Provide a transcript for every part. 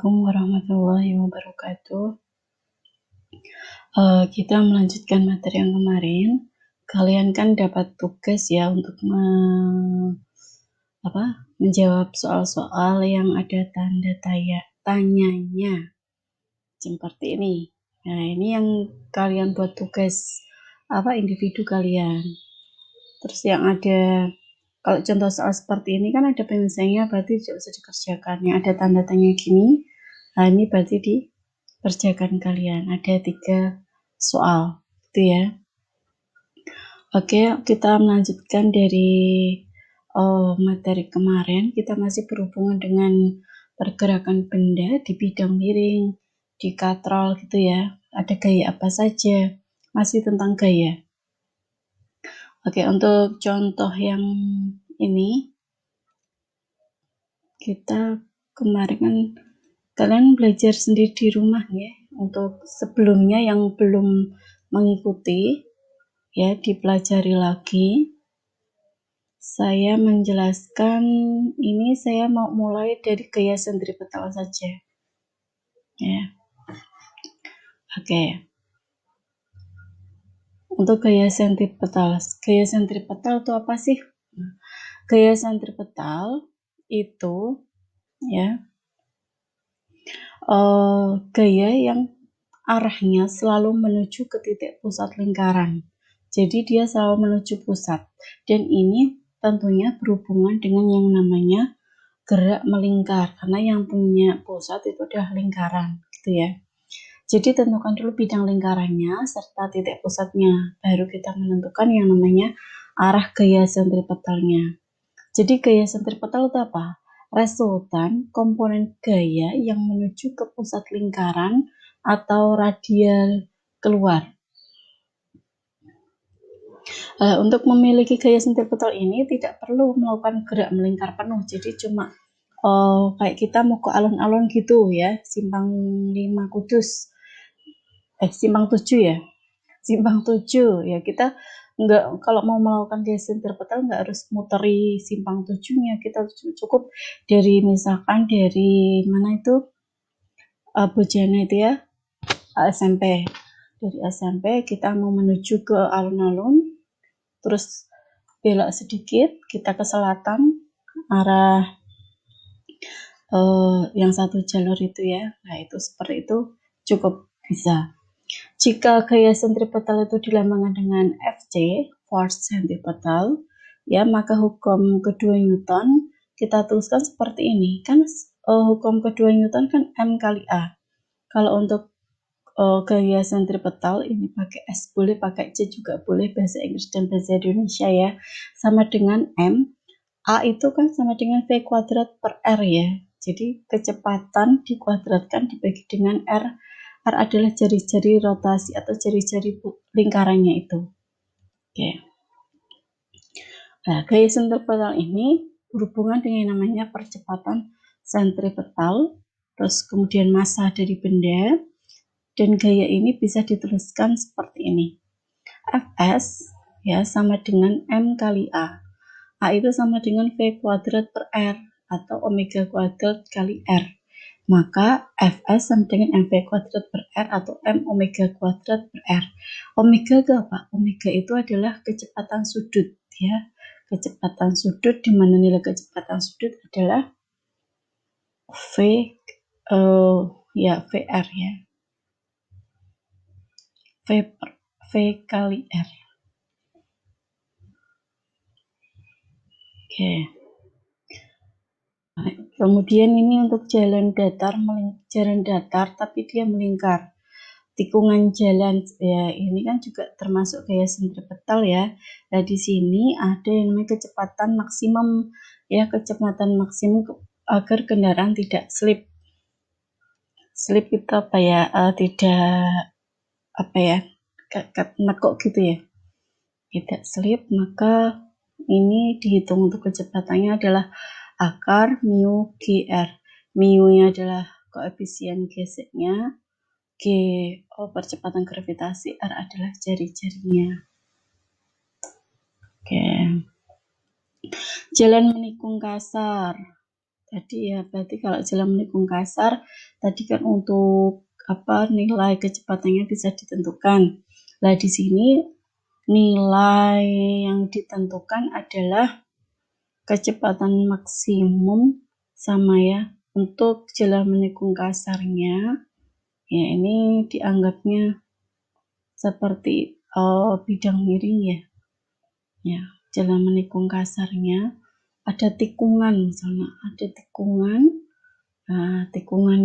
Assalamualaikum warahmatullahi wabarakatuh. Kita melanjutkan materi yang kemarin. Kalian kan dapat tugas ya untuk menjawab soal-soal yang ada tanda tanyanya seperti ini. Nah, ini yang kalian buat tugas individu kalian. Terus yang ada, kalau contoh soal seperti ini kan ada penyelesaiannya, berarti tidak usah dikerjakan. Yang ada tanda tanya gini, nah ini berarti dikerjakan kalian. Ada 3 soal, gitu ya. Oke, kita melanjutkan dari materi kemarin. Kita masih berhubungan dengan pergerakan benda di bidang miring, di katrol gitu ya. Ada gaya apa saja, masih tentang gaya. Oke, untuk contoh yang ini, kita kemarin kan kalian belajar sendiri di rumah ya. Untuk sebelumnya yang belum mengikuti ya, dipelajari lagi. Saya menjelaskan ini, saya mau mulai dari gaya sentripetal saja ya. Oke. Untuk gaya sentripetal itu apa sih? Gaya sentripetal itu ya gaya yang arahnya selalu menuju ke titik pusat lingkaran. Jadi dia selalu menuju pusat, dan ini tentunya berhubungan dengan yang namanya gerak melingkar, karena yang punya pusat itu adalah lingkaran gitu ya. Jadi tentukan dulu bidang lingkarannya serta titik pusatnya, baru kita menentukan yang namanya arah gaya sentripetalnya. Jadi gaya sentripetal itu apa? Resultan komponen gaya yang menuju ke pusat lingkaran atau radial keluar. Untuk memiliki gaya sentripetal ini tidak perlu melakukan gerak melingkar penuh, jadi cuma kayak kita mau ke alun-alun gitu ya, simpang 5 Kudus, simpang 7 ya, simpang 7 ya, kita enggak, kalau mau melakukan gaya sentripetal enggak harus muteri simpang 7-nya, kita cukup dari misalkan dari mana itu Bojana itu ya, SMP. Dari SMP kita mau menuju ke alun-alun, terus belok sedikit kita ke selatan arah yang satu jalur itu ya. Nah, itu seperti itu cukup bisa. Jika gaya sentripetal itu dilambangkan dengan Fc, force centripetal, ya, maka hukum kedua Newton kita tuliskan seperti ini. Kan hukum kedua Newton kan M kali A. Kalau untuk gaya sentripetal ini pakai S boleh, pakai C juga boleh, bahasa Inggris dan bahasa Indonesia ya. Sama dengan M, A itu kan sama dengan V kuadrat per R ya. Jadi kecepatan dikuadratkan dibagi dengan R. R adalah jari-jari rotasi atau jari-jari lingkarannya itu. Oke. Nah, gaya sentripetal ini berhubungan dengan yang namanya percepatan sentripetal, terus kemudian massa dari benda, dan gaya ini bisa dituliskan seperti ini. Fs ya sama dengan M kali A. A itu sama dengan V kuadrat per R atau omega kuadrat kali R. Maka Fs sama dengan mv kuadrat per R atau M omega kuadrat per R. Omega itu apa? Omega itu adalah kecepatan sudut ya. Kecepatan sudut, di mana nilai kecepatan sudut adalah VR ya. V kali R. Oke. Nah, kemudian ini untuk jalan datar tapi dia melingkar. Tikungan jalan ya, ini kan juga termasuk gaya sentripetal ya. Nah, di sini ada yang namanya kecepatan maksimum ya, kecepatan maksimum agar kendaraan tidak slip. Slip itu apa ya? Tidak nekuk gitu ya. Tidak slip, maka ini dihitung untuk kecepatannya adalah akar mu GR. Mu-nya adalah koefisien geseknya, G percepatan gravitasi, R adalah jari-jarinya. Oke. Jalan menikung kasar. Tadi ya, berarti kalau jalan menikung kasar, tadi kan untuk nilai kecepatannya bisa ditentukan. Nah, di sini nilai yang ditentukan adalah kecepatan maksimum sama ya. Untuk jalan menikung kasarnya, ya ini dianggapnya seperti bidang miring ya. Ya, jalan menikung kasarnya ada tikungan, misalnya ada tikungan. Nah, tikungan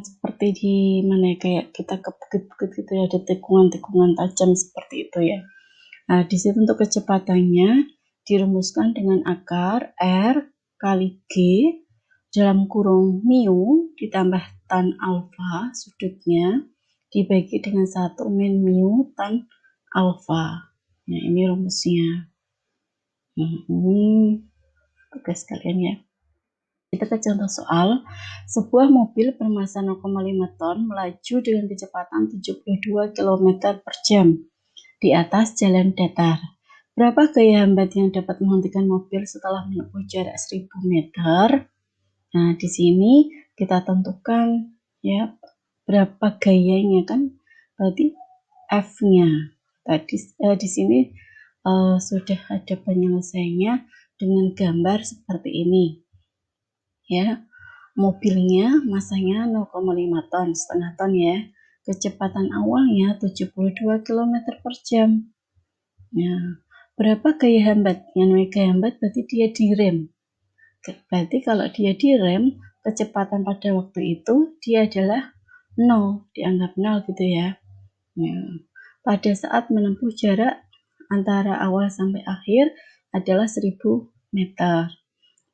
seperti di mana ya, kayak kita ke bukit-bukit gitu ya, ada tikungan-tikungan tajam seperti itu ya. Nah, di situ untuk kecepatannya dirumuskan dengan akar R kali G dalam kurung mu ditambah tan alfa sudutnya dibagi dengan 1 min mu tan alfa. Nah, ini rumusnya. Ini tugas kalian ya. Kita ke contoh soal, sebuah mobil bermassa 0,5 ton melaju dengan kecepatan 72 km per jam di atas jalan datar. Berapa gaya hambat yang dapat menghentikan mobil setelah menempuh jarak 1000 meter? Nah, di sini kita tentukan ya berapa gayanya kan, berarti F-nya. Tadi di sini sudah ada penyelesaiannya dengan gambar seperti ini. Ya, mobilnya massanya 0,5 ton, setengah ton ya. Kecepatan awalnya 72 km per jam. Nah, berapa gaya hambat? Yang namanya gaya hambat berarti dia direm. Berarti kalau dia direm, kecepatan pada waktu itu dia adalah 0, dianggap 0 gitu ya. Nah, pada saat menempuh jarak antara awal sampai akhir adalah 1000 meter.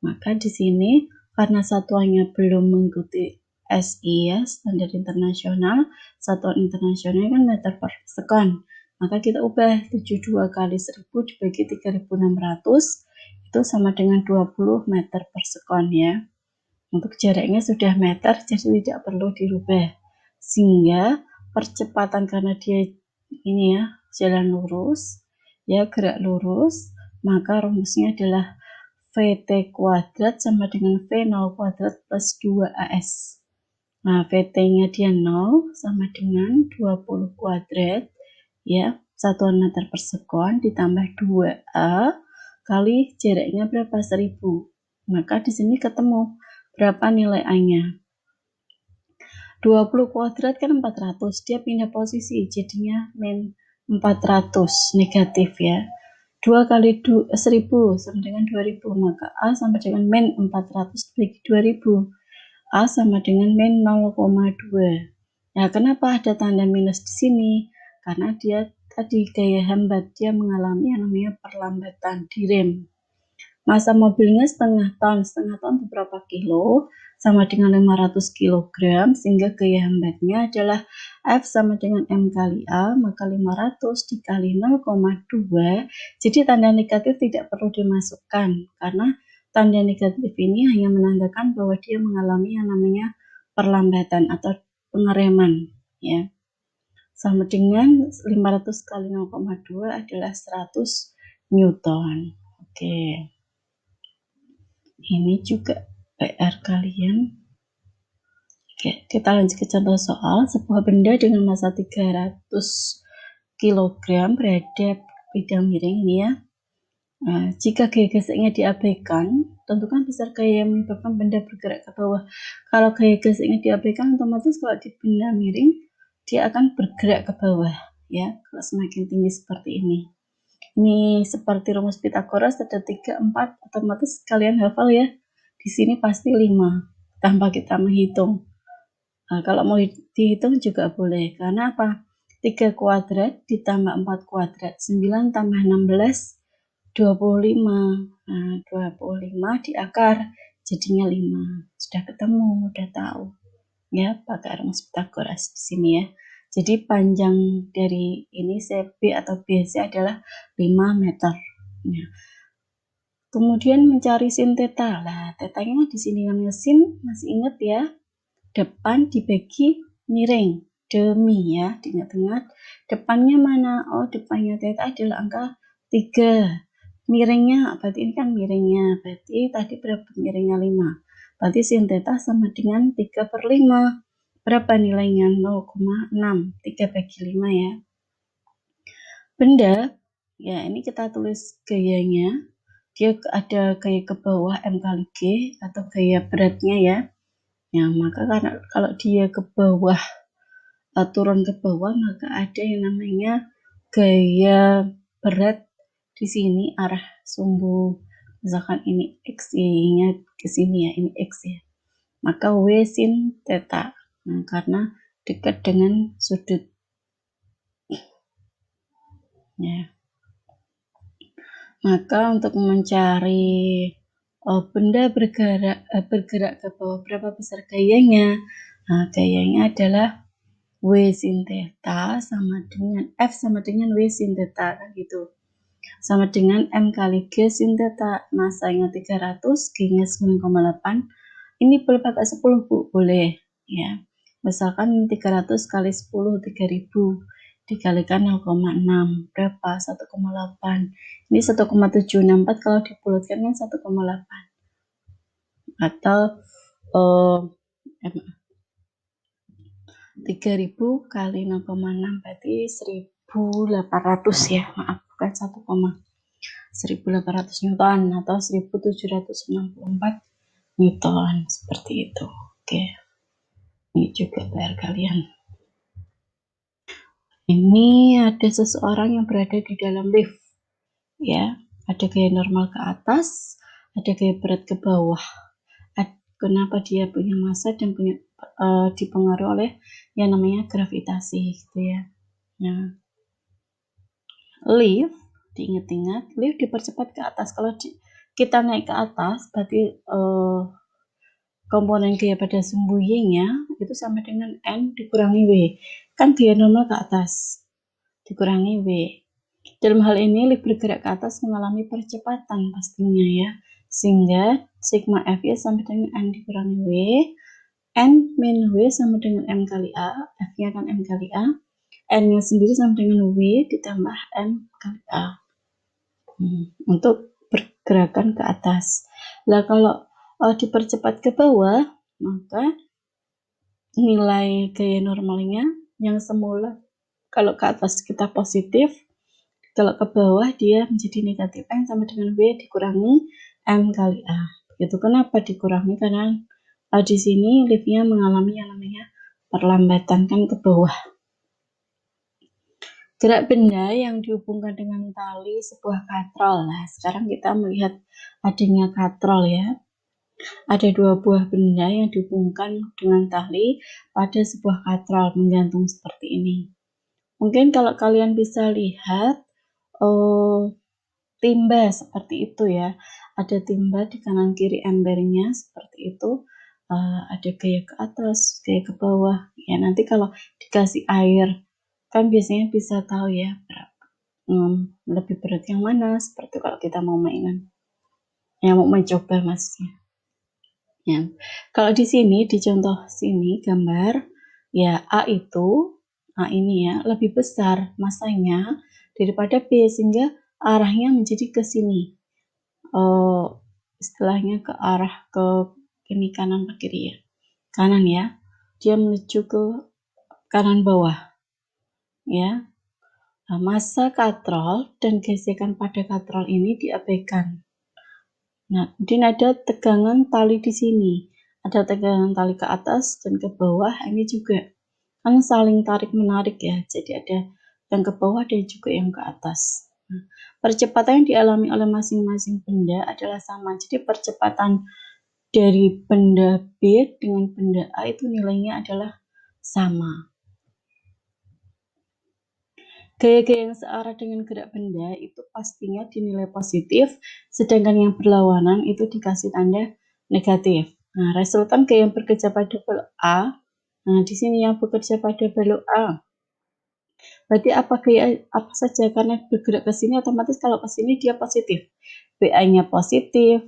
Maka di sini karena satuannya belum mengikuti SI ya, standar internasional, satuan internasional kan meter per second. Maka kita ubah 72 kali 1000 dibagi 3600 itu sama dengan 20 meter per second ya. Untuk jaraknya sudah meter jadi tidak perlu dirubah. Sehingga percepatan karena dia ini ya jalan lurus ya, gerak lurus, maka rumusnya adalah VT kuadrat sama dengan V0 kuadrat plus 2AS. Nah, VT-nya dia 0 sama dengan 20 kuadrat ya, satuan meter per sekon ditambah 2A kali jaraknya berapa? 1000. Maka di sini ketemu berapa nilai A-nya? 20 kuadrat kan 400, dia pindah posisi jadinya min 400 negatif ya. 2 kali 1000 sama dengan 2000, maka A sama dengan min 400 bagi 2000. A sama dengan min 0,2. Nah, kenapa ada tanda minus di sini? Karena dia tadi gaya hambat, dia mengalami yang namanya perlambatan direm. Massa mobilnya setengah ton beberapa kilo, sama dengan 500 kg, sehingga gaya hambatnya adalah F sama dengan M kali A, maka 500 dikali 0,2, jadi tanda negatif tidak perlu dimasukkan, karena tanda negatif ini hanya menandakan bahwa dia mengalami yang namanya perlambatan atau pengereman, ya. Sama dengan 500 kali 0,2 adalah 100 Newton. Oke. Ini juga PR kalian. Oke, kita lanjut ke contoh soal. Sebuah benda dengan massa 300 kg berada bidang miring ini ya. Nah, jika gaya geseknya diabaikan, tentukan besar gaya yang menyebabkan benda bergerak ke bawah. Kalau gaya geseknya diabaikan, otomatis kalau di benda miring, dia akan bergerak ke bawah ya. Kalau semakin tinggi seperti ini. Ini seperti rumus Pitagoras, ada 3, 4, otomatis kalian hafal ya. Di sini pasti 5 tanpa kita menghitung. Nah, kalau mau dihitung juga boleh. Karena apa? 3 kuadrat ditambah 4 kuadrat, 9 tambah 16, 25. Nah, 25 di akar jadinya 5. Sudah ketemu, udah tahu. Ya, pakai rumus Pitagoras di sini ya. Jadi panjang dari ini CB atau BC adalah 5 meter. Nah, kemudian mencari sin theta. Nah, tetanya di sini namanya sin, masih ingat ya? Depan dibagi miring, demi ya, diingat-ingat. Depannya mana? Oh, depannya theta adalah angka 3. Miringnya, berarti ini kan miringnya. Berarti tadi berapa miringnya? 5. Berarti sin theta sama dengan 3/5. Berapa nilainya? 0,6. 3 bagi 5 ya. Benda, ya ini kita tulis gayanya. Dia ada gaya ke bawah M kali G atau gaya beratnya ya. Ya, maka karena kalau dia ke bawah, turun ke bawah, maka ada yang namanya gaya berat di sini arah sumbu. Misalkan ini X, Y-nya ke sini ya, ini X ya. Maka W sin theta. Nah, karena dekat dengan sudut. Ya. Maka untuk mencari benda bergerak ke bawah, berapa besar gayanya? Nah, gayanya adalah W sin theta sama dengan F sama dengan W sin theta kan gitu. Sama dengan M kali G sin theta. Masanya 300, G-nya 9,8. Ini boleh pakai 10, Bu? Boleh. Ya. Misalkan 300 kali 10, 3000. Dikalikan 0,6. Berapa? 1,8. Ini 1,764 kalau dibulatkan kan 1,8. Atau 3000 kali 0,6 berarti 1800 ya. Maaf, bukan 1800 Newton atau 1764 Newton seperti itu. Oke. Ini juga PR kalian. Ini ada seseorang yang berada di dalam lift. Ya, ada gaya normal ke atas, ada gaya berat ke bawah. Kenapa dia punya massa dan punya dipengaruhi oleh yang namanya gravitasi gitu ya. Nah, lift diingat-ingat, lift dipercepat ke atas. Kalau kita naik ke atas, berarti komponen gaya pada sumbu Y-nya itu sama dengan N dikurangi W. Kan gaya normal ke atas, dikurangi W. Dalam hal ini, lift bergerak ke atas mengalami percepatan pastinya ya. Sehingga sigma F-nya sama dengan N dikurangi W. N min W sama dengan M kali A. F-nya kan M kali A. N-nya sendiri sama dengan W ditambah M kali A. Untuk pergerakan ke atas. Nah, kalau dipercepat ke bawah, maka nilai gaya normalnya yang semula kalau ke atas kita positif, kalau ke bawah dia menjadi negatif. N sama dengan W dikurangi M kali A. Itu kenapa dikurangi? Karena di sini liftnya mengalami yang namanya perlambatan kan ke bawah. Gerak benda yang dihubungkan dengan tali sebuah katrol. Nah, sekarang kita melihat adanya katrol ya. Ada 2 buah benda yang dihubungkan dengan tali pada sebuah katrol menggantung seperti ini. Mungkin kalau kalian bisa lihat timba seperti itu ya. Ada timba di kanan kiri embernya seperti itu. Ada gaya ke atas, gaya ke bawah. Ya, nanti kalau dikasih air kan biasanya bisa tahu ya lebih berat yang mana, seperti kalau kita mau mainan yang mau mencoba maksudnya ya. Kalau di sini di contoh sini gambar ya, A ini ya lebih besar masanya daripada B sehingga arahnya menjadi ke sini, istilahnya ke arah ke ini kanan ke kiri ya, kanan ya, dia menuju ke kanan bawah ya. Nah, massa katrol dan gesekan pada katrol ini diabaikan. Nah, kemudian ada tegangan tali di sini. Ada tegangan tali ke atas dan ke bawah, ini juga. Kan saling tarik-menarik ya, jadi ada yang ke bawah dan juga yang ke atas. Nah, percepatan yang dialami oleh masing-masing benda adalah sama. Jadi percepatan dari benda B dengan benda A itu nilainya adalah sama. Gaya-gaya yang searah dengan gerak benda itu pastinya dinilai positif, sedangkan yang berlawanan itu dikasih tanda negatif. Nah, resultan gaya yang bekerja pada belok A, nah di sini yang bekerja pada belok A. Berarti apa saja, karena bergerak ke sini otomatis kalau ke sini dia positif. BA-nya positif,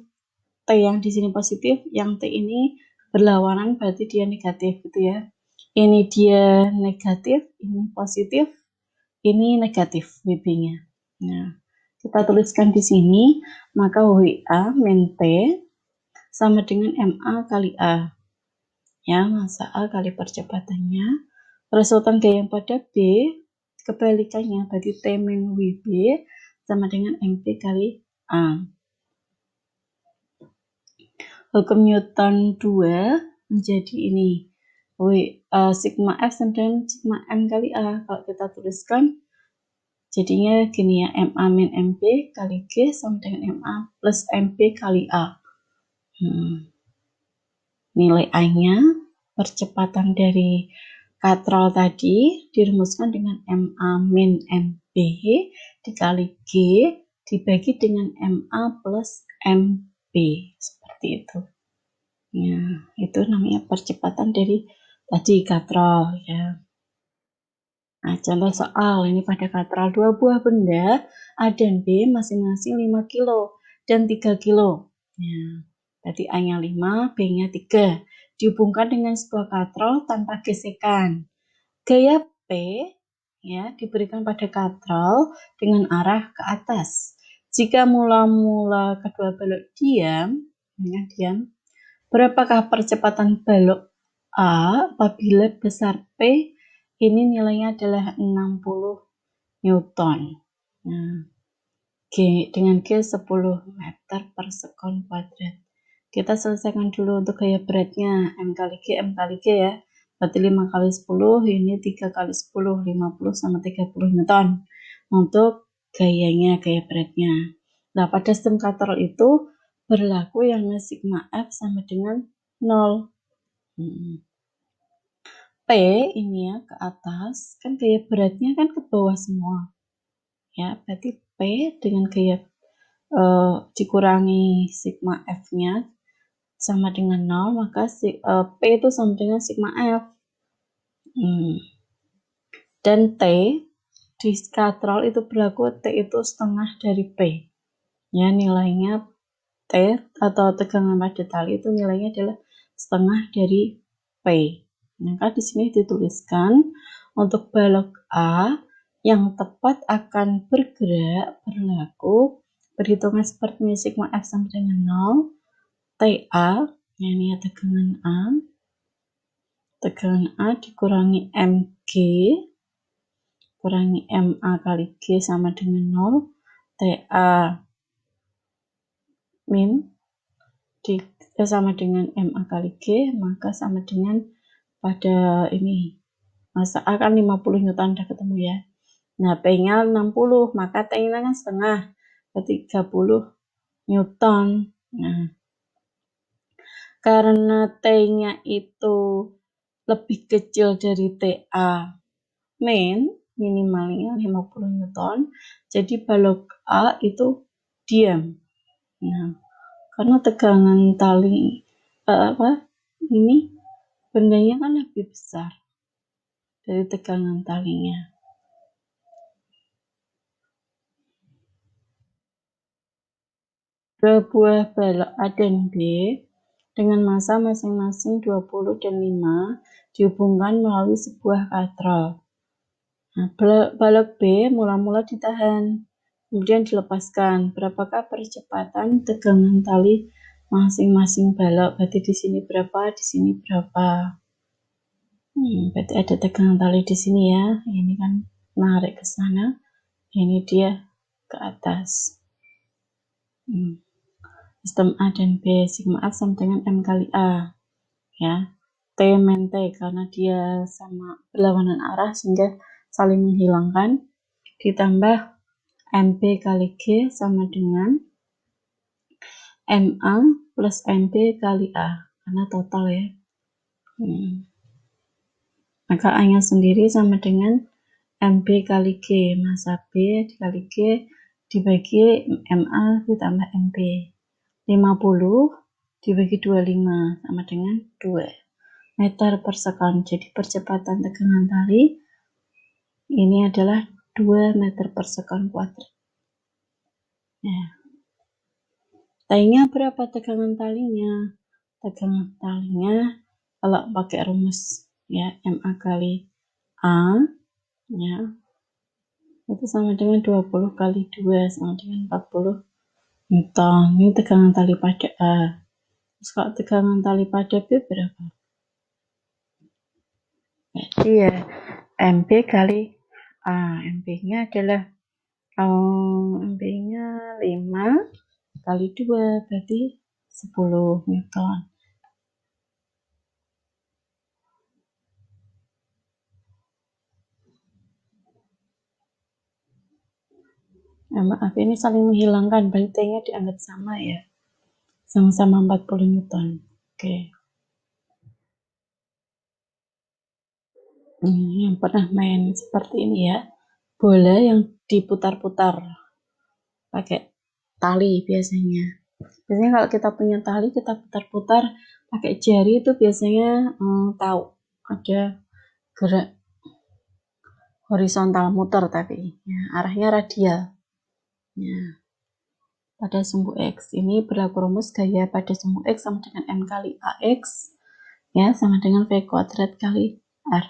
T yang di sini positif, yang T ini berlawanan berarti dia negatif gitu ya. Ini dia negatif, ini positif, ini negatif WB-nya. Nah, kita tuliskan di sini, maka WA min T sama dengan MA kali A. Ya, massa A kali percepatannya. Resultan gaya pada B, kebalikannya, berarti T min WB sama dengan MP kali A. Hukum Newton 2 menjadi ini. Sigma F sama dengan sigma M kali A. Kalau kita tuliskan, jadinya gini ya, MA min MP kali G sama dengan MA plus MP kali A. Nilai A-nya, percepatan dari katrol tadi dirumuskan dengan MA min MP dikali G dibagi dengan MA plus MP. Seperti itu. Ya, itu namanya percepatan dari tadi katrol ya. Nah, contoh soal ini pada katrol 2 buah benda A dan B masing-masing 5 kilo dan 3 kilo. Ya. Berarti A-nya 5, B-nya 3. Dihubungkan dengan sebuah katrol tanpa gesekan. Gaya P ya diberikan pada katrol dengan arah ke atas. Jika mula-mula kedua balok diam, berapakah percepatan balok A apabila besar P ini nilainya adalah 60 Newton. Nah, dengan G 10 meter per sekon kuadrat. Kita selesaikan dulu untuk gaya beratnya, M kali G ya. Berarti 5 kali 10, ini 3 kali 10, 50 sama 30 Newton. Untuk gaya beratnya. Nah, pada sistem katrol itu berlaku yang sigma F sama dengan 0. P ini ya ke atas, kan gaya beratnya kan ke bawah semua. Ya, berarti P dengan gaya dikurangi sigma F-nya sama dengan 0, maka P itu sama dengan sigma F. Dan T di katrol itu berlaku T itu setengah dari P. Ya, nilainya T atau tegangan pada tali itu nilainya adalah setengah dari P. Maka di sini dituliskan untuk balok A yang tepat akan bergerak berlaku perhitungan seperti sigma F sama dengan 0, TA, ini ya tegangan A dikurangi MG, kurangi MA kali G sama dengan 0, TA min sama dengan MA kali G, maka sama dengan pada ini, massa A kan 50 Newton, udah ketemu ya. Nah, P-nya 60, maka T-nya kan setengah, berarti 30 Newton. Nah, karena T-nya itu lebih kecil dari TA min, minimalnya 50 Newton, jadi balok A itu diam. Nah, karena tegangan tali ini bendanya kan lebih besar dari tegangan talinya. Dua buah balok A dan B dengan massa masing-masing 20 dan 5 dihubungkan melalui sebuah katrol. Nah, balok B mula-mula ditahan, kemudian dilepaskan. Berapakah percepatan tegangan tali masing-masing balok? Berarti di sini berapa, di sini berapa? Berarti ada tegangan tali di sini ya. Ini kan narik ke sana. Ini dia ke atas. Sistem A dan B, sigma F sama dengan M kali A. Ya, T min T karena dia sama berlawanan arah sehingga saling menghilangkan. Ditambah MP kali G sama dengan MA plus MP kali A karena total ya. Maka A-nya sendiri sama dengan MB kali G, massa B dikali G dibagi MA ditambah MB. 50 dibagi 25 sama dengan 2 meter per sekon. Jadi percepatan tegangan tali ini adalah 2 meter per sekon kuadrat. Ya. T-nya berapa tegangan talinya? Tegangan talinya kalau pakai rumus ya MA kali A ya itu sama dengan 20 kali 2 sama dengan 40 Newton. Ini tegangan tali pada A. Terus kalau tegangan tali pada B berapa? Jadi ya MB kali A. MB-nya adalah MB-nya 5 kali 2 berarti 10 Newton. Maaf, ini saling menghilangkan, berarti T-nya dianggap sama ya. Sama-sama 40 Newton. Oke. Yang pernah main seperti ini ya. Bola yang diputar-putar pakai tali biasanya. Biasanya kalau kita punya tali, kita putar-putar pakai jari itu biasanya tahu ada gerak horizontal muter tapi ya, arahnya radial. Ya. Pada sumbu X ini berlaku rumus gaya pada sumbu X sama dengan M kali AX ya sama dengan V kuadrat kali R.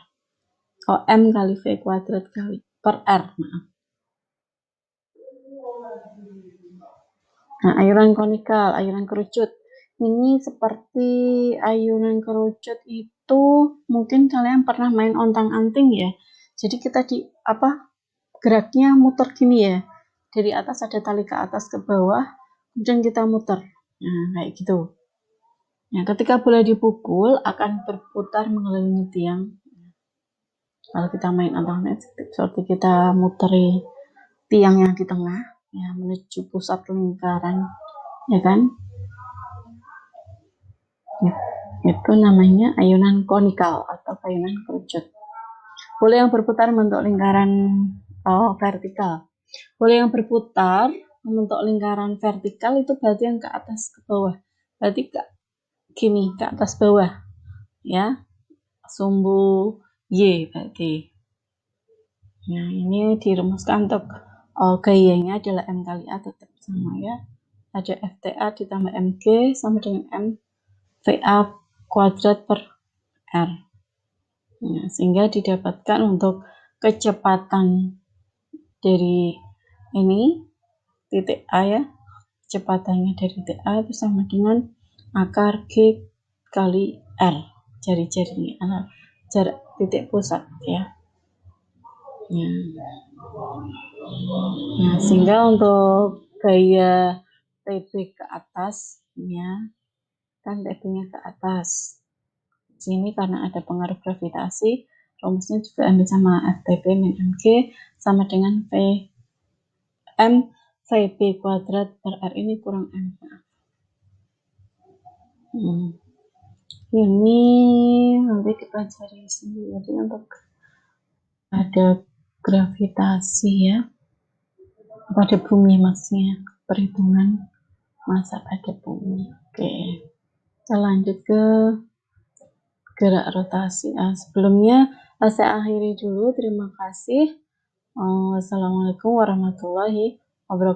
M kali V kuadrat kali per R, maaf. Nah, ayunan konikal, ayunan kerucut. Ini seperti ayunan kerucut itu mungkin kalian pernah main ontang-anting ya. Jadi kita geraknya muter gini ya. Dari atas ada tali ke atas ke bawah, kemudian kita muter. Nah, kayak gitu. Nah, ketika bola dipukul akan berputar mengelilingi tiang. Kalau kita main ontang-anting seperti kita muteri tiang yang di tengah ya menuju pusat lingkaran, ya kan? Itu namanya ayunan konikal atau ayunan kerucut. Bola yang berputar membentuk lingkaran vertikal. Bola yang berputar membentuk lingkaran vertikal itu berarti yang ke atas ke bawah. Berarti ke atas bawah. Ya. Sumbu Y berarti. Nah, ini dirumuskan untuk gayanya adalah M kali A tetap sama ya. Ada FTA ditambah MG sama dengan M VA kuadrat per R. Nah, sehingga didapatkan untuk kecepatan dari ini titik A ya, kecepatannya dari titik A itu sama dengan akar G kali R, jari-jarinya, jarak titik pusat ya. Nah, sehingga untuk gaya TB ke atas ya, kan TB-nya ke atas. Sini karena ada pengaruh gravitasi, rumusnya juga ambil sama FTB min MG sama dengan M VB kuadrat per R ini kurang M. Ini nanti dipelajari sendiri untuk ada gravitasi ya pada bumi maksudnya, perhitungan masa pada bumi. Oke, kita lanjut ke gerak rotasi. Sebelumnya saya akhiri dulu. Terima kasih. Wassalamualaikum warahmatullahi wabarakatuh.